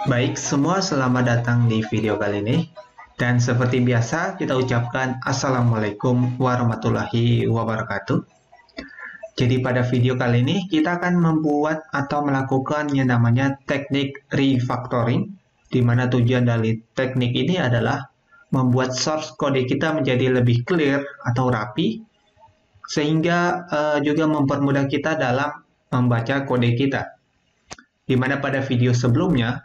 Baik, semua selamat datang di video kali ini. Dan seperti biasa, kita ucapkan Assalamualaikum warahmatullahi wabarakatuh. Jadi pada video kali ini, kita akan membuat atau melakukan yang namanya teknik refactoring, di mana tujuan dari teknik ini adalah membuat source kode kita menjadi lebih clear atau rapi, sehingga juga mempermudah kita dalam membaca kode kita. Di mana pada video sebelumnya,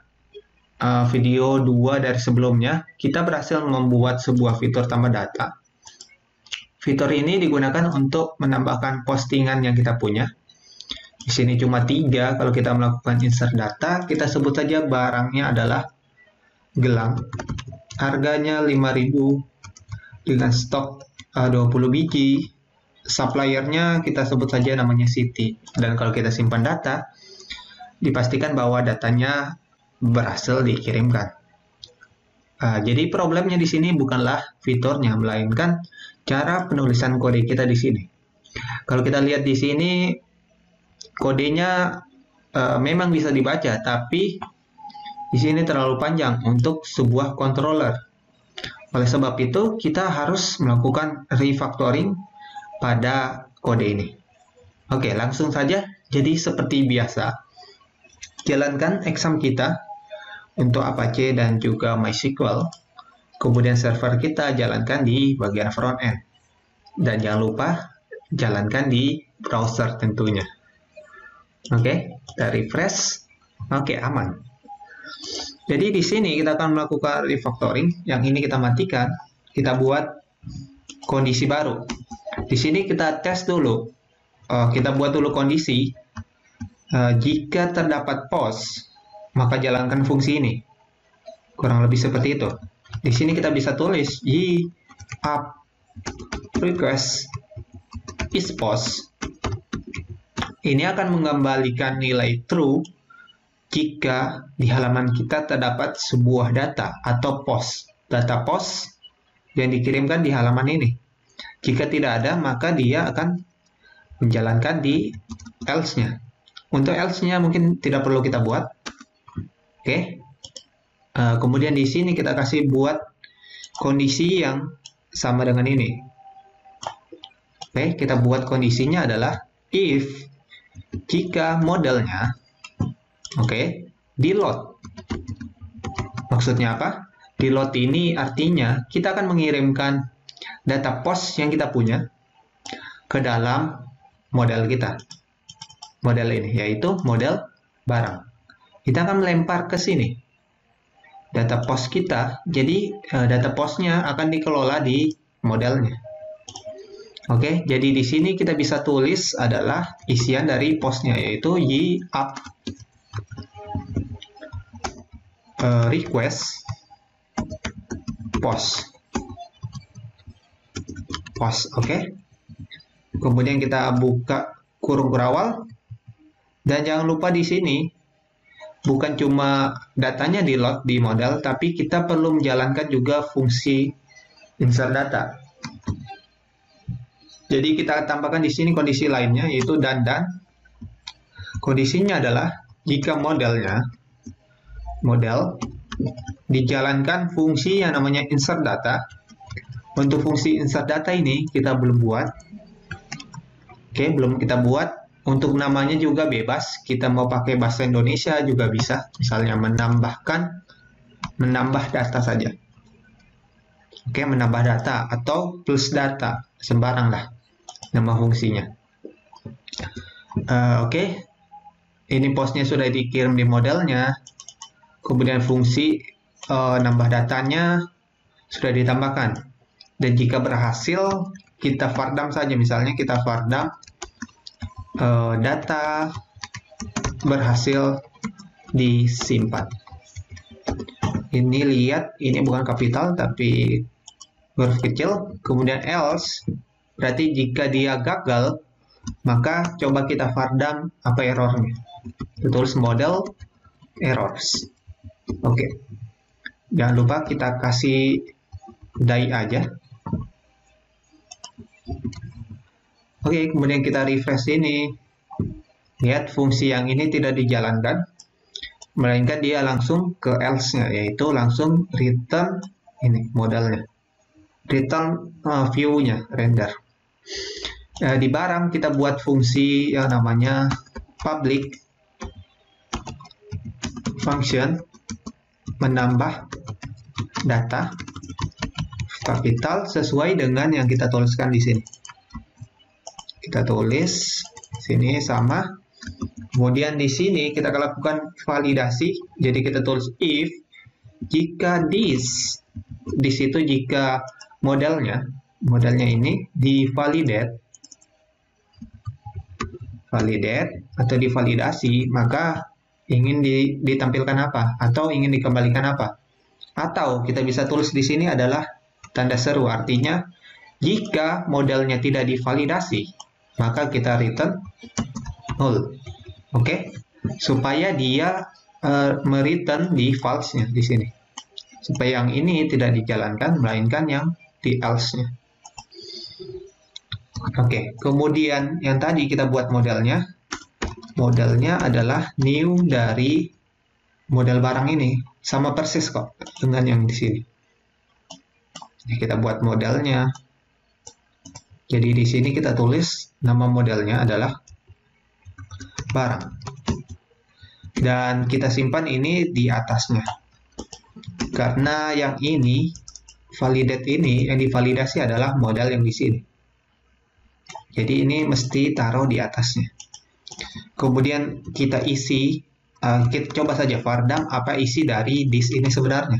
video 2 dari sebelumnya, kita berhasil membuat sebuah fitur tambah data. Fitur ini digunakan untuk menambahkan postingan yang kita punya. Di sini cuma 3, kalau kita melakukan insert data, kita sebut saja barangnya adalah gelang. Harganya 5.000 dengan stok 20 biji. Suppliernya kita sebut saja namanya Siti. Dan kalau kita simpan data, dipastikan bahwa datanya berhasil dikirimkan. Jadi problemnya di sini bukanlah fiturnya, melainkan cara penulisan kode kita di sini. Kalau kita lihat di sini, kodenya memang bisa dibaca, tapi di sini terlalu panjang untuk sebuah controller. Oleh sebab itu, kita harus melakukan refactoring pada kode ini. Oke, langsung saja. Jadi seperti biasa, jalankan exam kita untuk Apache dan juga MySQL. Kemudian server kita jalankan di bagian front end. Dan jangan lupa jalankan di browser tentunya. Oke, kita refresh. Oke, aman. Jadi di sini kita akan melakukan refactoring. Yang ini kita matikan. Kita buat kondisi baru. Di sini kita tes dulu. Kita buat dulu kondisi. Jika terdapat pos, maka jalankan fungsi ini. Kurang lebih seperti itu. Di sini kita bisa tulis up request is post. Ini akan mengembalikan nilai true jika di halaman kita terdapat sebuah data atau post. Data post yang dikirimkan di halaman ini. Jika tidak ada, maka dia akan menjalankan di else-nya. Untuk else-nya mungkin tidak perlu kita buat. Oke. Kemudian di sini kita kasih buat kondisi yang sama dengan ini. Oke, kita buat kondisinya adalah if jika modelnya di load. Maksudnya apa? Di load ini artinya kita akan mengirimkan data post yang kita punya ke dalam model kita. Model ini yaitu model barang. Kita akan melempar ke sini data post kita, jadi data postnya akan dikelola di modelnya. Oke, jadi di sini kita bisa tulis adalah isian dari postnya, yaitu up request post. Oke. Kemudian kita buka kurung berawal, dan jangan lupa di sini bukan cuma datanya di load di model, tapi kita perlu menjalankan juga fungsi insert data. Jadi kita tambahkan di sini kondisi lainnya, yaitu dan. Kondisinya adalah jika model dijalankan fungsi yang namanya insert data. Untuk fungsi insert data ini kita belum buat. Oke, belum kita buat. Untuk namanya juga bebas, kita mau pakai bahasa Indonesia juga bisa. Misalnya menambah data saja. Oke, menambah data atau plus data, sembarang lah nama fungsinya. Oke, ini postnya sudah dikirim di modelnya. Kemudian fungsi nambah datanya sudah ditambahkan. Dan jika berhasil, kita fardam saja. Misalnya kita fardam data berhasil disimpan. Ini lihat, ini bukan kapital tapi huruf kecil. Kemudian else, berarti jika dia gagal, maka coba kita fardam apa errornya. Tulis model errors. Oke. Jangan lupa kita kasih die aja. Oke, kemudian kita refresh ini. Lihat fungsi yang ini tidak dijalankan. melainkan dia langsung ke else-nya, yaitu langsung return ini modalnya, return view-nya, render. Di barang kita buat fungsi yang namanya public function menambah data kapital sesuai dengan yang kita tuliskan di sini. Kita tulis sini sama. Kemudian di sini kita akan lakukan validasi. Jadi kita tulis if jika this itu jika modelnya ini divalidate atau divalidasi, maka ingin ditampilkan apa atau ingin dikembalikan apa. Atau kita bisa tulis di sini adalah tanda seru, artinya jika modelnya tidak divalidasi, maka kita return null. Oke, supaya dia mereturn di false-nya di sini. Supaya yang ini tidak dijalankan, melainkan yang di else-nya. Oke, kemudian yang tadi kita buat modelnya. Modelnya adalah new dari model barang ini. Sama persis kok dengan yang di sini. Kita buat modelnya. Jadi di sini kita tulis nama modelnya adalah barang. Dan kita simpan ini di atasnya. Karena yang ini, validate ini, yang divalidasi adalah model yang di sini. Jadi ini mesti taruh di atasnya. Kemudian kita isi, kita coba saja vardam apa isi dari this ini sebenarnya.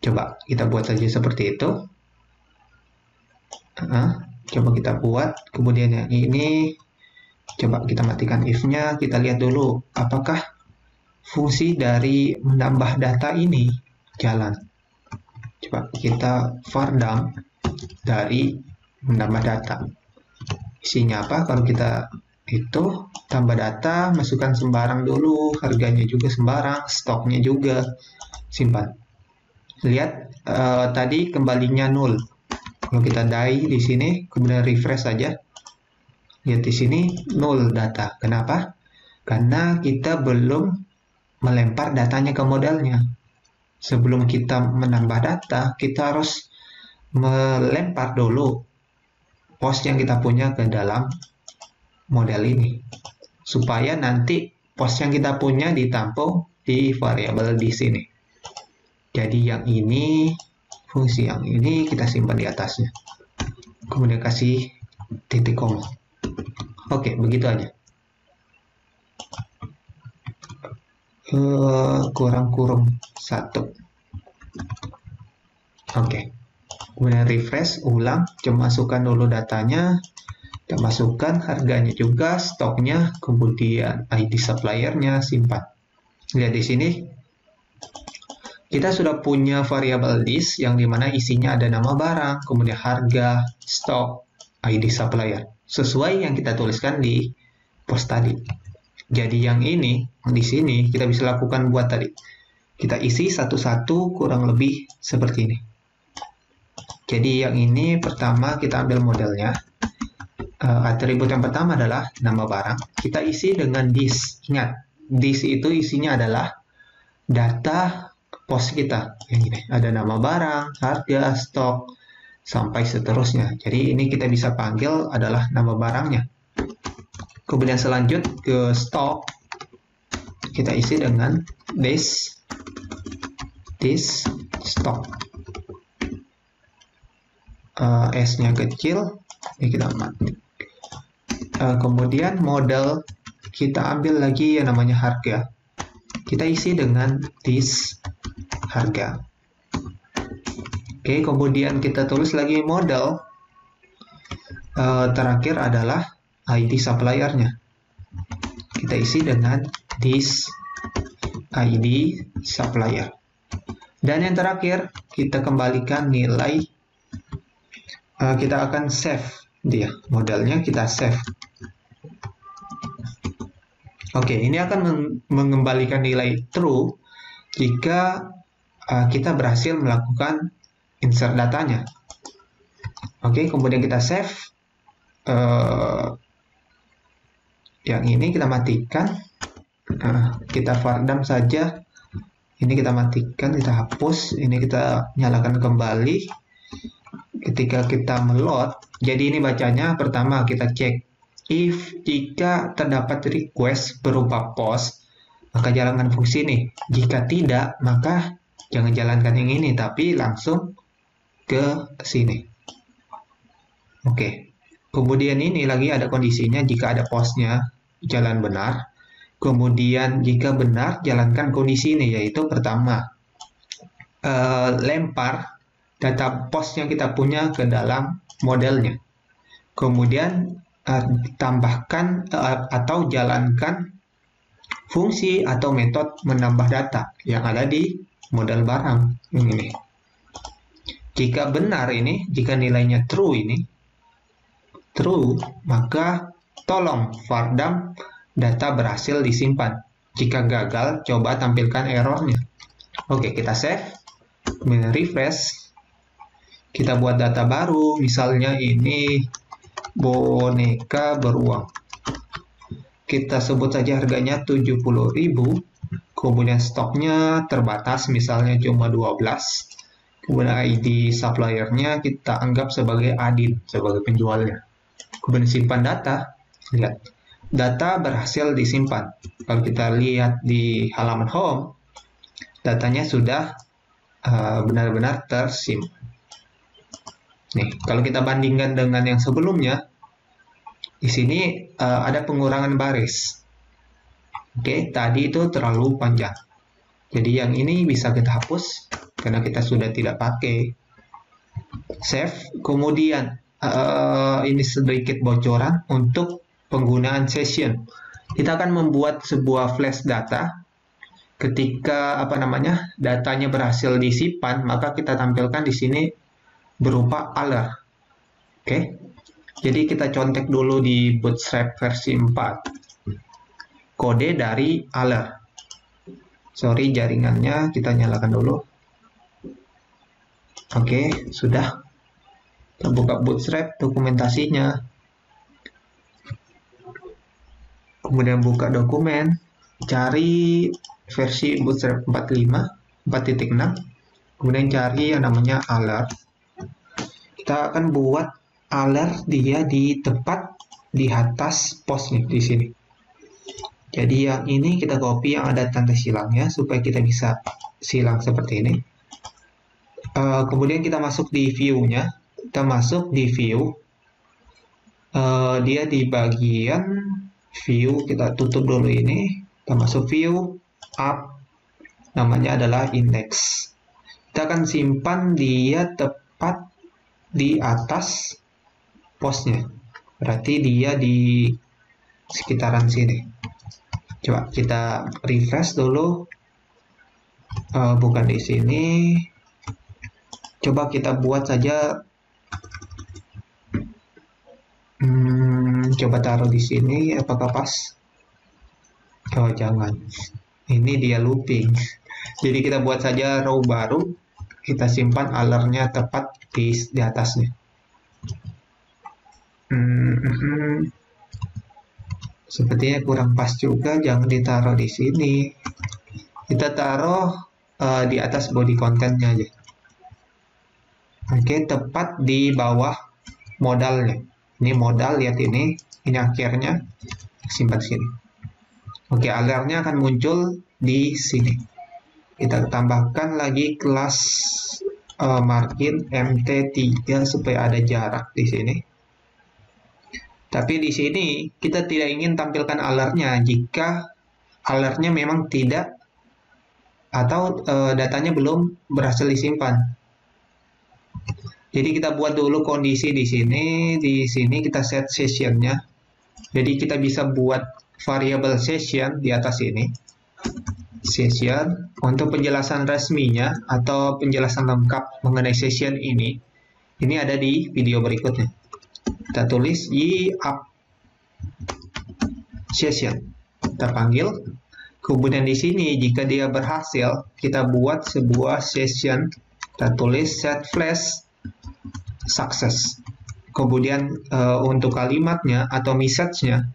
Coba kita buat saja seperti itu. Coba kita buat, kemudian yang ini, coba kita matikan if-nya, kita lihat dulu apakah fungsi dari menambah data ini jalan. Coba kita vardam dari menambah data. Isinya apa? Kalau kita itu tambah data, masukkan sembarang dulu, harganya juga sembarang, stoknya juga, simpan. Lihat tadi kembalinya null. Kalau kita die di sini, kemudian refresh saja, lihat di sini null data. Kenapa? Karena kita belum melempar datanya ke modelnya. Sebelum kita menambah data, kita harus melempar dulu post yang kita punya ke dalam model ini, supaya nanti post yang kita punya ditampung di variabel di sini. Jadi yang ini, fungsi yang ini kita simpan di atasnya. Kemudian kasih titik koma. Oke, begitu aja. Kurang 1. Oke. Kemudian refresh, ulang, coba masukkan dulu datanya, kita masukkan harganya juga, stoknya, kemudian ID suppliernya, simpan. Lihat di sini, kita sudah punya variabel this yang dimana isinya ada nama barang, kemudian harga, stok, ID supplier, sesuai yang kita tuliskan di post tadi. Jadi yang ini, di sini kita bisa lakukan buat tadi. Kita isi satu-satu kurang lebih seperti ini. Jadi yang ini pertama kita ambil modelnya. Atribut yang pertama adalah nama barang. Kita isi dengan this. Ingat, this itu isinya adalah data post kita. Yang ini ada nama barang, harga, stok, sampai seterusnya. Jadi ini kita bisa panggil adalah nama barangnya. Kemudian selanjut ke stok. Kita isi dengan this stock. S-nya kecil, ini kita mati. Kemudian model kita ambil lagi yang namanya harga. Kita isi dengan this harga. Oke, kemudian kita tulis lagi model. Terakhir adalah ID suppliernya. Kita isi dengan this ID supplier. Dan yang terakhir kita kembalikan nilai. Kita akan save dia modelnya, kita save. Oke, ini akan mengembalikan nilai true jika kita berhasil melakukan insert datanya. Oke, kemudian kita save. Yang ini kita matikan. Kita fardam saja. Ini kita matikan, kita hapus, ini kita nyalakan kembali. Ketika kita meload, jadi ini bacanya pertama kita cek if jika terdapat request berupa post, maka jalankan fungsi ini. Jika tidak, maka jangan jalankan yang ini, tapi langsung ke sini. Oke. Kemudian ini lagi ada kondisinya, jika ada postnya jalan benar. Kemudian jika benar, jalankan kondisi ini, yaitu pertama, lempar data post yang kita punya ke dalam modelnya. Kemudian tambahkan atau jalankan fungsi atau metode menambah data yang ada di model barang ini. Jika benar ini, jika nilainya true ini, true, maka tolong fardam data berhasil disimpan. Jika gagal, coba tampilkan errornya. Oke, kita save, kemudian refresh. Kita buat data baru, misalnya ini boneka beruang. Kita sebut saja harganya 70.000, kemudian stoknya terbatas, misalnya cuma 12. Kemudian ID suppliernya kita anggap sebagai Adin, sebagai penjualnya. Kemudian simpan data, lihat. Data berhasil disimpan. Kalau kita lihat di halaman home, datanya sudah benar-benar tersimpan. Nih, kalau kita bandingkan dengan yang sebelumnya, di sini ada pengurangan baris. Oke, tadi itu terlalu panjang. Jadi yang ini bisa kita hapus karena kita sudah tidak pakai. Save. Kemudian ini sedikit bocoran untuk penggunaan session. Kita akan membuat sebuah flash data. Ketika datanya berhasil disimpan, maka kita tampilkan di sini berupa alert. Oke. Jadi kita contek dulu di Bootstrap versi 4. Kode dari alert. Sorry, jaringannya kita nyalakan dulu. Oke, sudah. Kita buka Bootstrap dokumentasinya. Kemudian buka dokumen, cari versi Bootstrap 4.6, kemudian cari yang namanya alert. Kita akan buat alert dia di tepat di atas post nih, di sini. Jadi yang ini kita copy yang ada tanda silangnya supaya kita bisa silang seperti ini. Kemudian kita masuk di view-nya, kita masuk di view, dia di bagian view, kita tutup dulu ini, kita masuk view, up, namanya adalah index. Kita akan simpan dia tepat di atas postnya, berarti dia di sekitaran sini. Coba kita refresh dulu, bukan di sini. Coba kita buat saja. Coba taruh di sini, apakah pas? Oh, jangan. Ini dia looping. Jadi kita buat saja row baru, kita simpan alertnya tepat di atasnya. Sepertinya kurang pas juga, jangan ditaruh di sini. Kita taruh di atas body contentnya aja. Oke, tepat di bawah modalnya. Ini modal, lihat ini akhirnya, simpan sini. Oke, alertnya akan muncul di sini. Kita tambahkan lagi kelas margin MT3 supaya ada jarak di sini. Tapi di sini kita tidak ingin tampilkan alertnya jika alertnya memang tidak atau datanya belum berhasil disimpan. Jadi kita buat dulu kondisi di sini. Di sini kita set sessionnya. Jadi kita bisa buat variable session di atas ini. Session. Untuk penjelasan resminya atau penjelasan lengkap mengenai session ini ada di video berikutnya. Kita tulis up session. Kita panggil. Kemudian di sini jika dia berhasil, kita buat sebuah session. Kita tulis set flash success. Kemudian untuk kalimatnya atau message-nya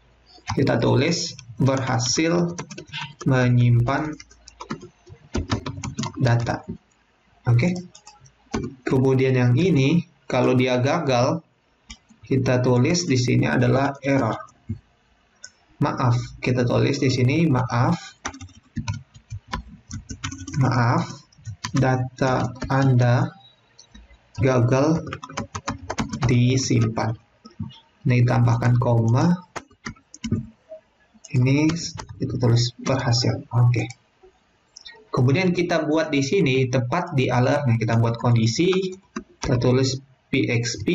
kita tulis berhasil menyimpan data. Oke. Kemudian yang ini, kalau dia gagal, kita tulis di sini adalah error. Maaf, kita tulis di sini maaf, data Anda gagal disimpan. Ini tambahkan koma. Ini kita tulis berhasil. Oke. Kemudian kita buat di sini tepat di alertnya, kita buat kondisi, kita tulis PXP,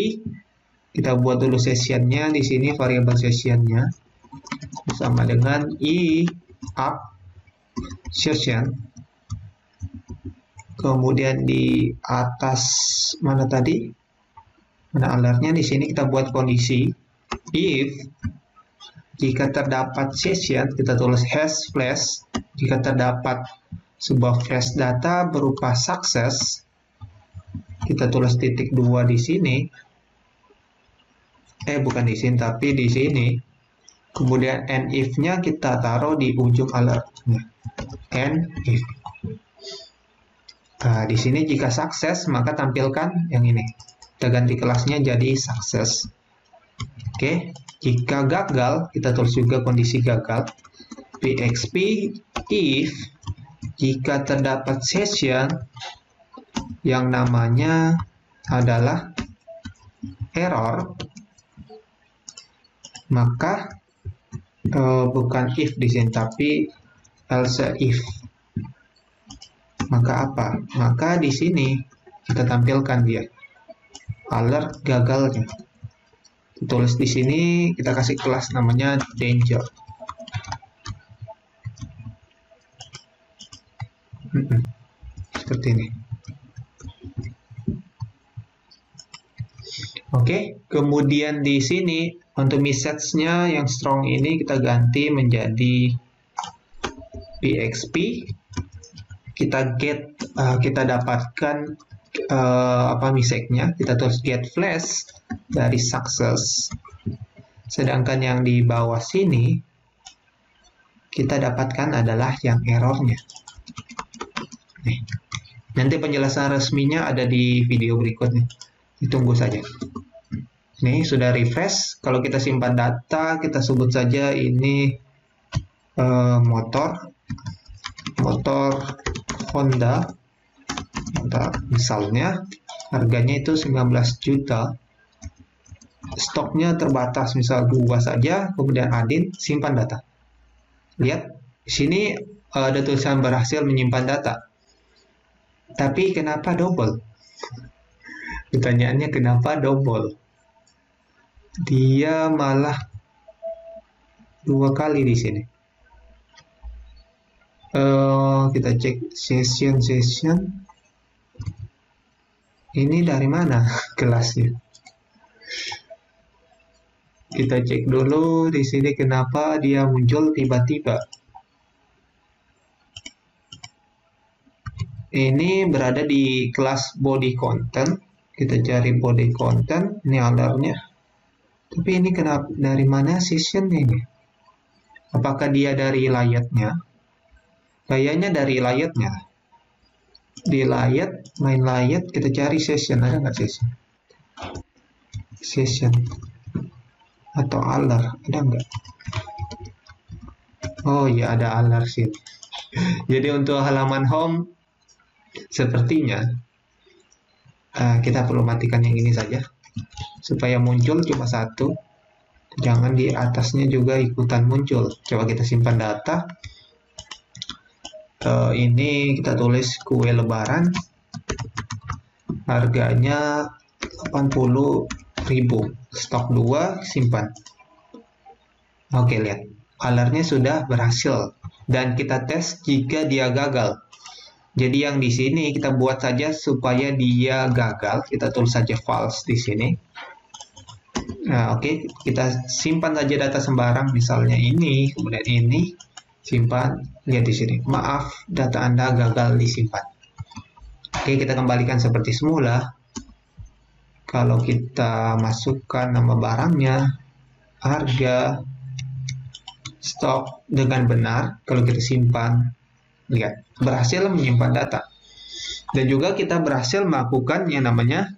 kita buat dulu sessionnya di sini, variabel sessionnya sama dengan up session. Kemudian di atas mana tadi? Mana alertnya? Di sini kita buat kondisi if jika terdapat session, kita tulis hash flash. Jika terdapat sebuah flash data berupa sukses, kita tulis titik 2 di sini. Bukan di sini, tapi di sini. Kemudian end if-nya kita taruh di ujung alertnya. End if. Nah, di sini jika sukses, maka tampilkan yang ini. Kita ganti kelasnya jadi sukses. Oke, jika gagal, kita tulis juga kondisi gagal. PXP if jika terdapat session yang namanya adalah error, maka bukan if di sini, tapi else if. Maka apa? Maka di sini kita tampilkan dia alert gagalnya. Tulis di sini, kita kasih kelas namanya danger. Seperti ini. Oke, kemudian di sini untuk message-nya yang strong ini kita ganti menjadi PXP. Kita get, kita dapatkan message-nya. Kita tulis get flash dari success. Sedangkan yang di bawah sini kita dapatkan adalah yang errornya. Nanti penjelasan resminya ada di video berikutnya. Ditunggu saja. Ini sudah refresh. Kalau kita simpan data, kita sebut saja ini motor Honda. Misalnya harganya itu 19 juta. Stoknya terbatas, misal 2 saja. Kemudian adin simpan data. Lihat, di sini ada tulisan berhasil menyimpan data. Tapi kenapa double? Pertanyaannya kenapa double? Dia malah 2 kali di sini. Kita cek session. Ini dari mana kelasnya? Kita cek dulu di sini kenapa dia muncul tiba-tiba. Ini berada di kelas body content. Kita cari body content, ini alertnya. Tapi ini kenapa, dari mana sessionnya ini? Apakah dia dari layarnya? Kayaknya dari layarnya. Di layar, main layar, kita cari session. Ada nggak session? Session. Atau alert, ada nggak? Oh ya, ada alert sih. Jadi untuk halaman home, sepertinya kita perlu matikan yang ini saja supaya muncul cuma satu, jangan di atasnya juga ikutan muncul. Coba kita simpan data. Ini kita tulis kue lebaran, harganya 80.000, stok 2, simpan. Oke, lihat alertnya sudah berhasil dan kita tes jika dia gagal. Jadi yang di sini kita buat saja supaya dia gagal. Kita tulis saja false di sini. Nah, oke, kita simpan saja data sembarang. Misalnya ini, kemudian ini, simpan. Lihat di sini. Maaf, data Anda gagal disimpan. Oke, kita kembalikan seperti semula. Kalau kita masukkan nama barangnya, harga, stok dengan benar. Kalau kita simpan, lihat, berhasil menyimpan data. Dan juga kita berhasil melakukan yang namanya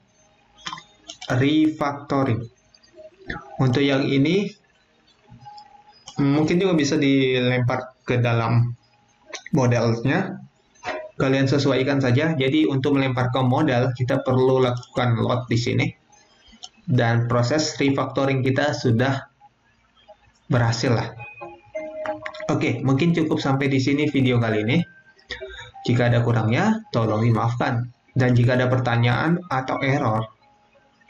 refactoring. Untuk yang ini, mungkin juga bisa dilempar ke dalam modelnya. Kalian sesuaikan saja. Jadi untuk melempar ke model, kita perlu lakukan load di sini. Dan proses refactoring kita sudah berhasil lah. Oke, mungkin cukup sampai di sini video kali ini. Jika ada kurangnya, tolong dimaafkan. Dan jika ada pertanyaan atau error,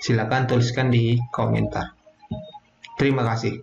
silakan tuliskan di komentar. Terima kasih.